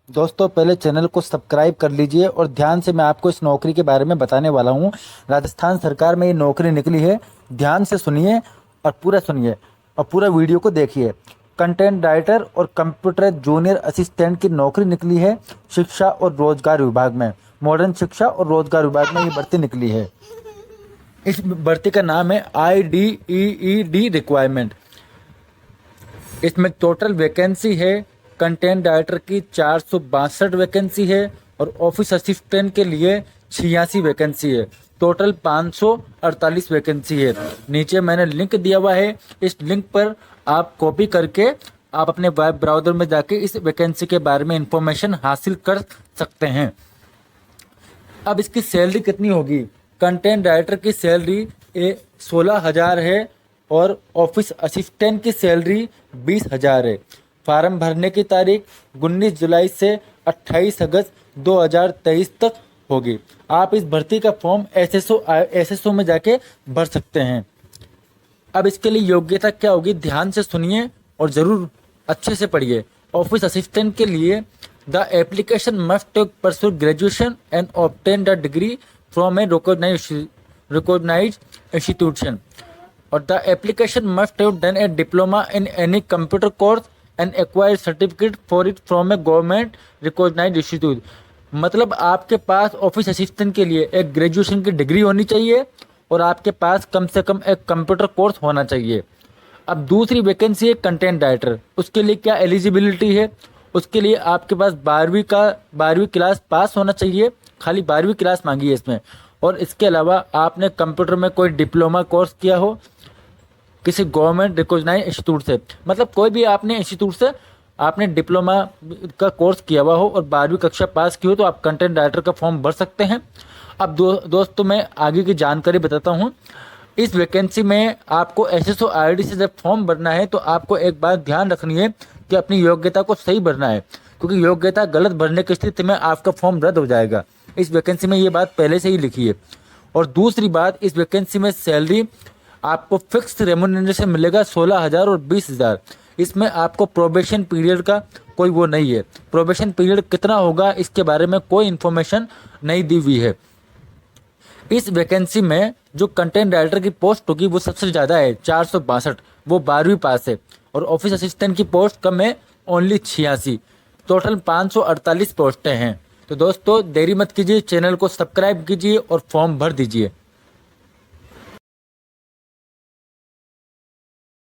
दोस्तों पहले चैनल को सब्सक्राइब कर लीजिए और ध्यान से मैं आपको इस नौकरी के बारे में बताने वाला हूँ। राजस्थान सरकार में ये नौकरी निकली है। ध्यान से सुनिए और पूरा वीडियो को देखिए। कंटेंट राइटर और कंप्यूटर जूनियर असिस्टेंट की नौकरी निकली है शिक्षा और रोजगार विभाग में। मॉडर्न शिक्षा और रोजगार विभाग में ये भर्ती निकली है। इस भर्ती का नाम है IDEED रिक्वायरमेंट। इसमें टोटल वैकेंसी है कंटेंट राइटर की 462 वैकेंसी है और ऑफिस असिस्टेंट के लिए 86 वैकेंसी है। टोटल 548 वैकेंसी है। नीचे मैंने लिंक दिया हुआ है, इस लिंक पर आप कॉपी करके आप अपने वेब ब्राउज़र में जाके इस वैकेंसी के बारे में इंफॉर्मेशन हासिल कर सकते हैं। अब इसकी सैलरी कितनी होगी? कंटेंट राइटर की सैलरी 16,000 है और ऑफिस असिस्टेंट की सैलरी 20,000 है। फार्म भरने की तारीख 19 जुलाई से 28 अगस्त 2023 तक होगी। आप इस भर्ती का फॉर्म एसएसओ में जाके भर सकते हैं। अब इसके लिए योग्यता क्या होगी, ध्यान से सुनिए और ज़रूर अच्छे से पढ़िए। ऑफिस असिस्टेंट के लिए the application must pursue graduation and obtain the degree from a recognised institution और the application must have done a diploma in any computer course and acquired certificate for it from a government recognised institute. मतलब आपके पास office assistant के लिए एक graduation की degree होनी चाहिए और आपके पास कम से कम एक कंप्यूटर कोर्स होना चाहिए। अब दूसरी वैकेंसी है कंटेंट राइटर। उसके लिए क्या एलिजिबिलिटी है? उसके लिए आपके पास 12वीं क्लास पास होना चाहिए। खाली 12वीं क्लास मांगी है इसमें। और इसके अलावा आपने कंप्यूटर में कोई डिप्लोमा कोर्स किया हो किसी गवर्नमेंट रिकॉग्नाइज्ड इंस्टीट्यूट से, मतलब कोई भी आपने इंस्टीट्यूट से आपने डिप्लोमा का कोर्स किया हुआ हो और 12वीं कक्षा पास की हो तो आप कंटेंट राइटर का फॉर्म भर सकते हैं। अब दोस्तों मैं आगे की जानकारी बताता हूँ। इस वैकेंसी में आपको एसएसओ आईडी से जब फॉर्म भरना है तो आपको एक बात ध्यान रखनी है कि अपनी योग्यता को सही भरना है, क्योंकि योग्यता गलत भरने की स्थिति में आपका फॉर्म रद्द हो जाएगा। इस वैकेंसी में ये बात पहले से ही लिखी है। और दूसरी बात, इस वैकेंसी में सैलरी आपको फिक्स रेम्युनरेशन मिलेगा 16,000 और 20,000। इसमें आपको प्रोबेशन पीरियड का कोई वो नहीं है। प्रोबेशन पीरियड कितना होगा इसके बारे में कोई इन्फॉर्मेशन नहीं दी हुई है। इस वैकेंसी में जो कंटेंट राइटर की पोस्ट होगी वो सबसे ज़्यादा है 462, वो 12वीं पास है। और ऑफिस असिस्टेंट की पोस्ट कम है, ओनली 86। टोटल 548 पोस्टें हैं। तो दोस्तों देरी मत कीजिए, चैनल को सब्सक्राइब कीजिए और फॉर्म भर दीजिए।